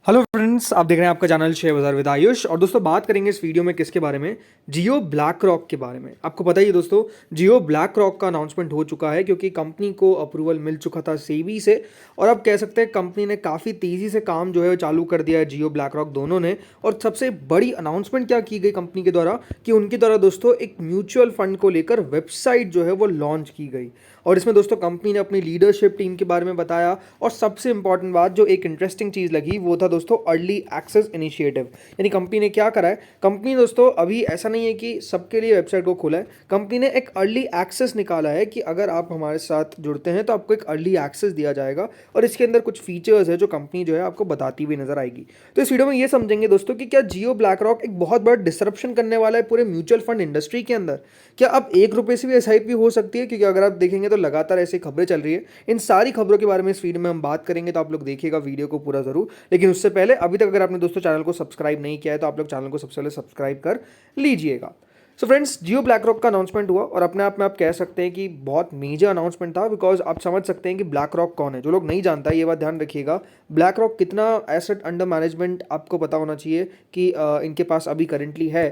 Hello friends, आप देख रहे हैं आपका चैनल शेयर बाजार विद आयुष। और दोस्तों बात करेंगे इस वीडियो में किसके बारे में, जियो ब्लैक रॉक के बारे में। आपको पता ही है दोस्तों, जियो ब्लैक रॉक का अनाउंसमेंट हो चुका है क्योंकि कंपनी को अप्रूवल मिल चुका था सेबी से। और अब कह सकते हैं कंपनी ने काफ़ी तेज़ी से काम जो है चालू कर दिया है, जियो ब्लैक रॉक दोनों ने। और सबसे बड़ी अनाउंसमेंट क्या की गई कंपनी के द्वारा कि उनके द्वारा दोस्तों एक म्यूचुअल फंड को लेकर वेबसाइट जो है वो लॉन्च की गई। और इसमें दोस्तों कंपनी ने अपनी लीडरशिप टीम के बारे में बताया। और सबसे इंपॉर्टेंट बात जो एक इंटरेस्टिंग चीज़ लगी वो था दोस्तों अर्ली एक्सेस इनिशिएटिव। यानी कंपनी ने क्या करा है, कंपनी दोस्तों अभी ऐसा नहीं है कि सबके लिए वेबसाइट को खोला है, कंपनी ने एक अर्ली एक्सेस निकाला है कि अगर आप हमारे साथ जुड़ते हैं तो आपको एक अर्ली एक्सेस दिया जाएगा। और इसके अंदर कुछ फीचर्स है जो कंपनी जो है आपको बताती हुई नजर आएगी। तो इस वीडियो में ये समझेंगे दोस्तों कि क्या जियो ब्लैक रॉक एक बहुत बड़ा डिसरप्शन करने वाला है पूरे म्यूचुअल फंड इंडस्ट्री के अंदर। क्या अब 1 रुपये से भी एसआईपी हो सकती है, क्योंकि अगर आप देखेंगे तो लगातार ऐसी खबरें चल रही है। इन सारी खबरों के बारे में इस वीडियो में हम बात करेंगे, तो आप लोग देखिएगा वीडियो को पूरा जरूर। लेकिन उससे पहले अभी तक अगर आपने दोस्तों चैनल को सब्सक्राइब नहीं किया है तो आप लोग चैनल को सबसे पहले सब्सक्राइब कर लीजिएगा। सो फ्रेंड्स, जियो ब्लैक रॉक का अनाउंसमेंट हुआ और अपने आप में आप कह सकते हैं कि बहुत मेजर अनाउंसमेंट था, बिकॉज आप समझ सकते हैं कि ब्लैक रॉक कौन है। जो लोग नहीं जानता ये बात ध्यान रखिएगा, ब्लैक रॉक कितना एसेट अंडर मैनेजमेंट आपको पता होना चाहिए कि इनके पास अभी करेंटली है।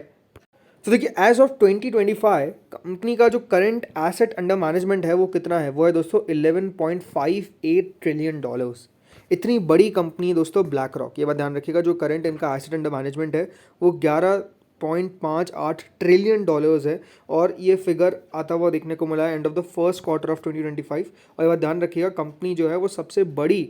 तो देखिए, एज ऑफ 2025 कंपनी का जो करंट एसेट अंडर मैनेजमेंट है वो कितना है, वो है दोस्तों $11.58 ट्रिलियन। इतनी बड़ी कंपनी दोस्तों ब्लैक रॉक, ये बात ध्यान रखिएगा। जो करंट इनका एसेट अंडर मैनेजमेंट है वो $11.58 ट्रिलियन है। और ये फिगर आता हुआ देखने को मिला है end of the first quarter of 2025। और ये बात ध्यान रखिएगा, कंपनी जो है वो सबसे बड़ी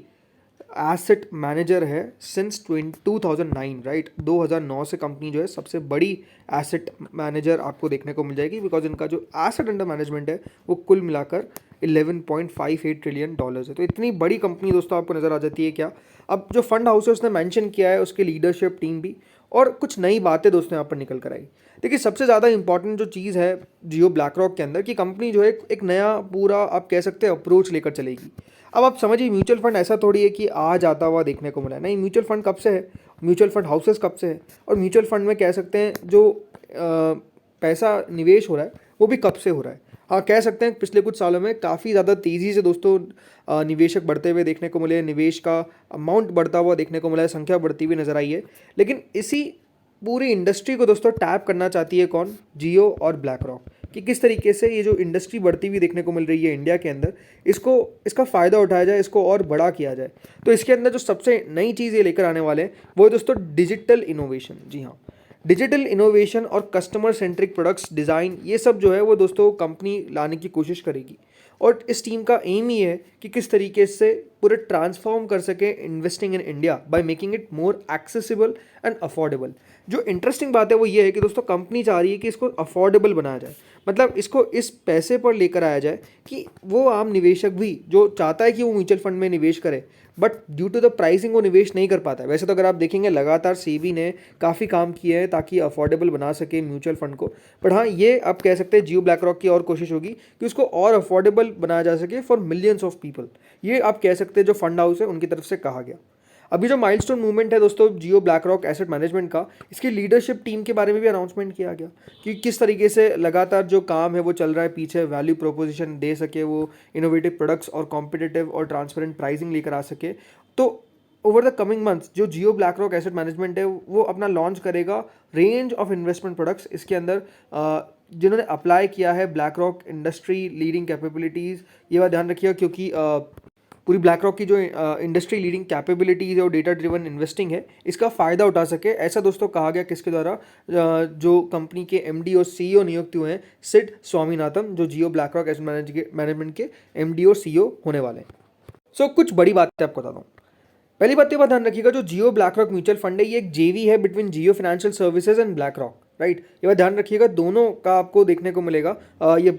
एसेट मैनेजर है सिंस 2009, राइट। 2009 से कंपनी जो है सबसे बड़ी एसेट मैनेजर आपको देखने को मिल जाएगी, बिकॉज इनका जो एसेट अंडर मैनेजमेंट है वो कुल मिलाकर $11.58 ट्रिलियन है। तो इतनी बड़ी कंपनी दोस्तों आपको नज़र आ जाती है क्या। अब जो फंड हाउस है उसने मेंशन किया है, उसकी लीडरशिप टीम भी, और कुछ नई बातें दोस्तों यहाँ पर निकल कर आई। देखिए, सबसे ज़्यादा इंपॉर्टेंट जो चीज़ है जियो ब्लैक रॉक के अंदर कि कंपनी जो है एक नया पूरा आप कह सकते हैं अप्रोच लेकर चलेगी। अब आप समझिए, म्यूचुअल फंड ऐसा थोड़ी है कि आज आता हुआ देखने को मिला है, नहीं। म्यूचुअल फंड कब से है, म्यूचुअल फंड हाउसेस कब से है, और म्यूचुअल फंड में कह सकते हैं जो पैसा निवेश हो रहा है वो भी कब से हो रहा है। हाँ, कह सकते हैं पिछले कुछ सालों में काफ़ी ज़्यादा तेज़ी से दोस्तों निवेशक बढ़ते हुए देखने को मिले, निवेश का अमाउंट बढ़ता हुआ देखने को मिला है, संख्या बढ़ती हुई नजर आई है। लेकिन इसी पूरी इंडस्ट्री को दोस्तों टैप करना चाहती है कौन, जियो और ब्लैक रॉक। कि किस तरीके से ये जो इंडस्ट्री बढ़ती हुई देखने को मिल रही है इंडिया के अंदर, इसको इसका फ़ायदा उठाया जाए, इसको और बड़ा किया जाए। तो इसके अंदर जो सबसे नई चीज़ ये लेकर आने वाले हैं वो है दोस्तों डिजिटल इनोवेशन। जी हाँ, डिजिटल इनोवेशन और कस्टमर सेंट्रिक प्रोडक्ट्स डिज़ाइन, ये सब जो है वो दोस्तों कंपनी लाने की कोशिश करेगी। और इस टीम का एम ही है कि किस तरीके से पूरे ट्रांसफॉर्म कर सके investing in India by making it more accessible and affordable. जो इंटरेस्टिंग बात है वो ये है कि दोस्तों कंपनी चाह रही है कि इसको अफोर्डेबल बनाया जाए, मतलब इसको इस पैसे पर लेकर आया जाए कि वो आम निवेशक भी जो चाहता है कि वो म्यूचुअल फंड में निवेश करे, but due to the pricing वो निवेश नहीं कर पाता है। वैसे तो अगर आप देखेंगे लगातार सेबी ने काफ़ी काम किया है ताकि अफोर्डेबल बना सके म्यूचुअल फंड को। बट हाँ, ये आप कह सकते हैं जियो ब्लैक रॉक की और कोशिश होगी कि उसको और अफोर्डेबल बनाया जा सके फॉर मिलियंस ऑफ पीपल। ये आप कह सकते हैं जो फंड हाउस है उनकी तरफ से कहा गया। अभी जो माइलस्टोन मूवमेंट है दोस्तों जियो ब्लैक रॉक एसेट मैनेजमेंट का, इसकी लीडरशिप टीम के बारे में भी अनाउंसमेंट किया गया कि किस तरीके से लगातार जो काम है वो चल रहा है पीछे, वैल्यू प्रोपोजिशन दे सके वो, इनोवेटिव प्रोडक्ट्स और कॉम्पिटिटिव और ट्रांसपेरेंट प्राइसिंग लेकर आ सके। तो ओवर द कमिंग मंथ्स जो जियो ब्लैक रॉक एसेट मैनेजमेंट है वो अपना लॉन्च करेगा रेंज ऑफ इन्वेस्टमेंट प्रोडक्ट्स। इसके अंदर जिन्होंने अप्लाई किया है black rock industry leading capabilities, ये बात ध्यान रखिएगा, क्योंकि पूरी ब्लैक रॉक की जो इंडस्ट्री लीडिंग कैपेबिलिटीज़ है और डेटा ड्रिवन इन्वेस्टिंग है, इसका फ़ायदा उठा सके, ऐसा दोस्तों कहा गया किसके द्वारा, जो कंपनी के एमडी और सीईओ नियुक्त हुए हैं, सिड स्वामीनाथन, जो जियो ब्लैक रॉक एसेट मैनेजमेंट के एमडी और सीईओ होने वाले हैं। सो कुछ बड़ी बातें आपको बता दूँ। पहली बात ये बात ध्यान रखिएगा, जो जियो ब्लैक रॉक म्यूचुअल फंड है ये एक जेवी है between Jio financial services and black rock, right. ये बात ध्यान रखिएगा, दोनों का आपको देखने को मिलेगा ये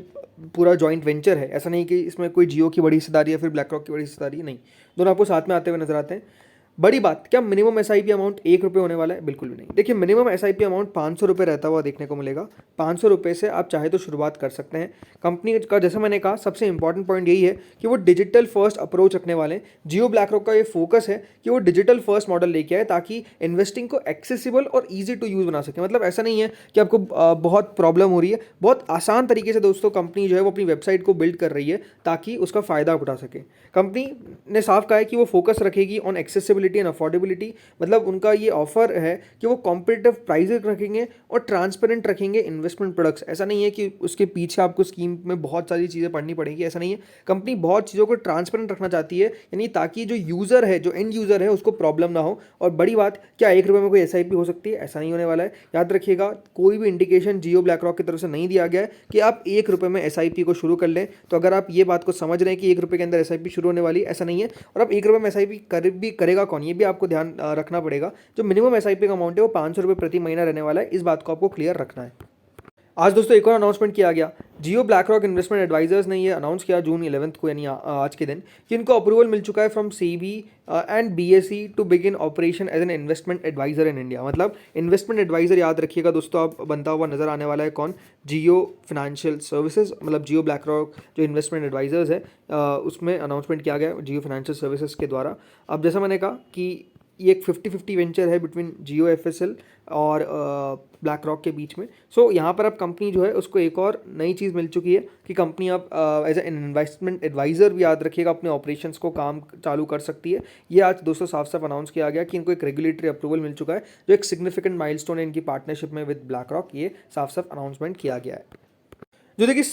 पूरा जॉइंट वेंचर है। ऐसा नहीं कि इसमें कोई जियो की बड़ी हिस्सेदारी है फिर ब्लैक रॉक की बड़ी हिस्सेदारी है, नहीं। दोनों आपको साथ में आते हुए नजर आते हैं। बड़ी बात, क्या मिनिमम एसआईपी अमाउंट 1 रुपये होने वाला है? बिल्कुल भी नहीं। देखिए, मिनिमम एसआईपी अमाउंट 500 रुपये रहता हुआ देखने को मिलेगा। 500 रुपये से आप चाहे तो शुरुआत कर सकते हैं। कंपनी का जैसे मैंने कहा सबसे इंपॉर्टेंट पॉइंट यही है कि वो डिजिटल फर्स्ट अप्रोच रखने वाले हैं। जियो ब्लैक रॉक का ये फोकस है कि वो डिजिटल फर्स्ट मॉडल लेके आए ताकि इन्वेस्टिंग को एक्सेसिबल और ईजी टू यूज़ बना सके। मतलब ऐसा नहीं है कि आपको बहुत प्रॉब्लम हो रही है, बहुत आसान तरीके से दोस्तों कंपनी जो है वो अपनी वेबसाइट को बिल्ड कर रही है ताकि उसका फ़ायदा उठा सके। कंपनी ने साफ कहा है कि वो फोकस रखेगी on accessibility accessibility and affordability, मतलब उनका ये ऑफर है कि वो कॉम्पिटिटिव प्राइसेस रखेंगे और ट्रांसपेरेंट रखेंगे इन्वेस्टमेंट प्रोडक्ट्स। ऐसा नहीं है कि उसके पीछे आपको स्कीम में बहुत सारी चीज़ें पढ़नी पड़ेगी, ऐसा नहीं है। कंपनी बहुत चीज़ों को ट्रांसपेरेंट रखना चाहती है, यानी ताकि जो यूज़र है, जो एंड यूज़र है, उसको प्रॉब्लम ना हो। और बड़ी बात, क्या 1 रुपये में कोई SIP हो सकती है? ऐसा नहीं होने वाला है। याद रखिएगा, कोई भी इंडिकेशन जियो ब्लैक रॉक की तरफ से नहीं दिया गया है कि आप 1 रुपये में SIP को शुरू कर लें। तो अगर आप ये बात को समझ रहे हैं कि 1 रुपये के अंदर SIP शुरू होने वाली है, ऐसा नहीं है। और अब 1 रुपये में SIP भी करेगा कौन, ये भी आपको ध्यान रखना पड़ेगा। जो मिनिमम SIP का अमाउंट है वो 500 रुपये प्रति महीना रहने वाला है, इस बात को आपको क्लियर रखना है। आज दोस्तों एक और अनाउंसमेंट किया गया। जियो ब्लैक रॉक इन्वेस्टमेंट एडवाइजर्स ने ये अनाउंस किया जून 11 को, यानी आज के दिन, कि इनको अप्रूवल मिल चुका है from SEBI and BSE to begin operation as an investment adviser in India. मतलब इन्वेस्टमेंट एडवाइजर, याद रखिएगा दोस्तों, आप बनता हुआ नजर आने वाला है कौन? जियो फाइनेंशियल सर्विसेज। मतलब जियो ब्लैक रॉक जो इन्वेस्टमेंट एडवाइजर्स है, उसमें अनाउंसमेंट किया गया जियो फाइनेंशियल सर्विसेज के द्वारा। अब जैसा मैंने कहा कि ये एक 50-50 वेंचर है बिटवीन जियो FSL और ब्लैक रॉक के बीच में। सो यहाँ पर अब कंपनी जो है उसको एक और नई चीज़ मिल चुकी है कि कंपनी अब एज एन इन्वेस्टमेंट एडवाइज़र भी, याद रखिएगा, अपने ऑपरेशंस को काम चालू कर सकती है। ये आज दोस्तों साफ साफ अनाउंस किया गया कि इनको एक रेगुलेटरी अप्रूवल मिल चुका है, जो एक सिग्निफिकेंट माइलस्टोन है इनकी पार्टनरशिप में विद ब्लैक रॉक। ये साफ साफ अनाउंसमेंट किया गया है। जो देखिए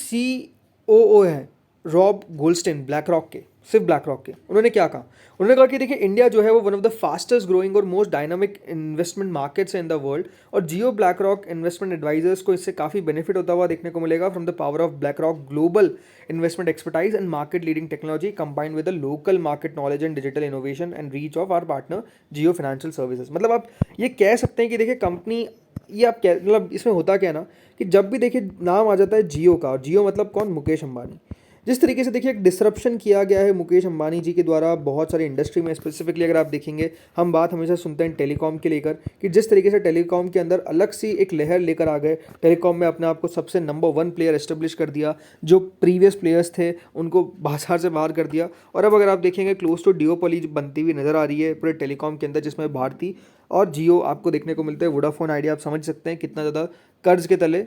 COO है रॉब गोल्डस्टेन ब्लैक रॉक के, सिर्फ ब्लैक रॉक के, उन्होंने क्या कहा? उन्होंने कहा कि देखिए, इंडिया जो है वो one of the fastest growing और most dynamic investment markets in the world, और Jio BlackRock investment advisors को इससे काफ़ी बेनिफिट होता हुआ देखने को मिलेगा from the power of BlackRock global investment expertise and market leading technology combined with the local market knowledge and digital innovation and reach of our partner Jio financial services. मतलब आप ये कह सकते हैं कि देखिए कंपनी, ये आप मतलब इसमें होता क्या है ना, कि जब भी देखिए नाम आ जाता है जियो का, और जियो मतलब कौन? मुकेश अंबानी। जिस तरीके से देखिए एक डिसरप्शन किया गया है मुकेश अंबानी जी के द्वारा बहुत सारी इंडस्ट्री में, स्पेसिफिकली अगर आप देखेंगे, हम बात हमेशा सुनते हैं टेलीकॉम के लेकर, कि जिस तरीके से टेलीकॉम के अंदर अलग सी एक लहर लेकर आ गए, टेलीकॉम में अपने आप को सबसे नंबर 1 प्लेयर एस्टेब्लिश कर दिया, जो प्रीवियस प्लेयर्स थे उनको बाजार से बाहर कर दिया। और अब अगर आप देखेंगे, क्लोज टू डिओपोली बनती हुई नजर आ रही है पूरे टेलीकॉम के अंदर, जिसमें भारती और जियो आपको देखने को मिलते हैं। वोडाफोन आइडिया आप समझ सकते हैं कितना ज़्यादा कर्ज के तले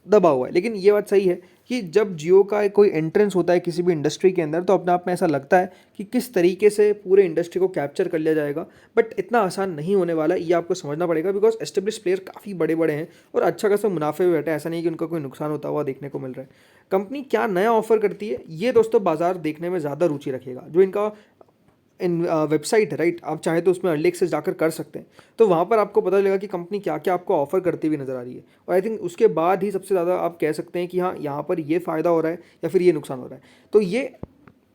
दबा हुआ है। लेकिन ये बात सही है कि जब जियो का कोई एंट्रेंस होता है किसी भी इंडस्ट्री के अंदर, तो अपने आप में ऐसा लगता है कि किस तरीके से पूरे इंडस्ट्री को कैप्चर कर लिया जाएगा। बट इतना आसान नहीं होने वाला, ये आपको समझना पड़ेगा, बिकॉज एस्टेब्लिश प्लेयर काफ़ी बड़े बड़े हैं और अच्छा खासा मुनाफे में बैठे हैं। ऐसा नहीं कि उनका कोई नुकसान होता हुआ देखने को मिल रहा है। कंपनी क्या नया ऑफर करती है, ये दोस्तों बाजार देखने में ज़्यादा रुचि रखेगा। जो इनका इन वेबसाइट है, राइट, आप चाहे तो उसमें अर्ली एक्सेस जाकर कर सकते हैं, तो वहाँ पर आपको पता चलेगा कि कंपनी क्या क्या आपको ऑफर करती हुई नज़र आ रही है। और आई थिंक उसके बाद ही सबसे ज़्यादा आप कह सकते हैं कि हाँ, यहाँ पर ये फ़ायदा हो रहा है या फिर ये नुकसान हो रहा है। तो ये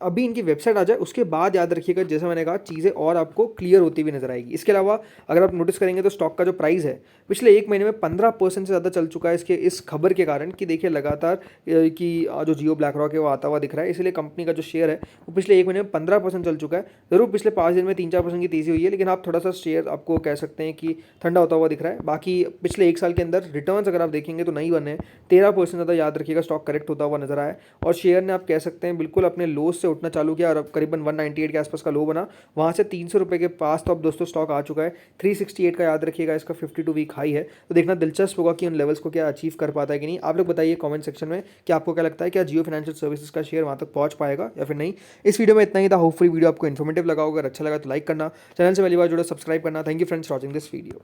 अभी इनकी वेबसाइट आ जाए, उसके बाद याद रखिएगा, जैसा मैंने कहा, चीज़ें और आपको क्लियर होती हुई नजर आएगी। इसके अलावा अगर आप नोटिस करेंगे तो स्टॉक का जो प्राइस है पिछले 1 महीने में 15% से ज़्यादा चल चुका है, इसके इस खबर के कारण कि देखिए लगातार कि जो जियो ब्लैक रॉक है वो आता हुआ दिख रहा है। इसलिए कंपनी का जो शेयर है वो पिछले 1 महीने में 15% चल चुका है। ज़रूर पिछले 5 दिन में 3-4% की तेज़ी हुई है, लेकिन आप थोड़ा सा शेयर आपको कह सकते हैं कि ठंडा होता हुआ दिख रहा है। बाकी पिछले 1 साल के अंदर रिटर्न्स अगर आप देखेंगे तो नहीं बने, 13% ज़्यादा, याद रखिएगा, स्टॉक करेक्ट होता हुआ नजर आया। और शेयर ने आप कह सकते हैं बिल्कुल अपने लोस से उठना चालू किया, और करीबन 198 के आसपास का लो बना, वहाँ से 300 रुपये के पास तो अब दोस्तों स्टॉक आ चुका है। 368 का याद रखिएगा इसका 52 वीक हाई है। तो देखना दिलचस्प होगा कि उन लेवल्स को क्या अचीव कर पाता है कि नहीं। आप लोग बताइए कमेंट सेक्शन में कि आपको क्या लगता है, क्या जियो फाइनेंशियल सर्विसेज का शेयर वहाँ तक पहुँच पाएगा या फिर नहीं। इस वीडियो में इतना ही था। होपफुली वीडियो आपको इन्फॉर्मेटिव लगा होगा। अच्छा लगा तो लाइक करना, चैनल से पहली बार जुड़ा सब्सक्राइब करना। Thank you friends for watching this video.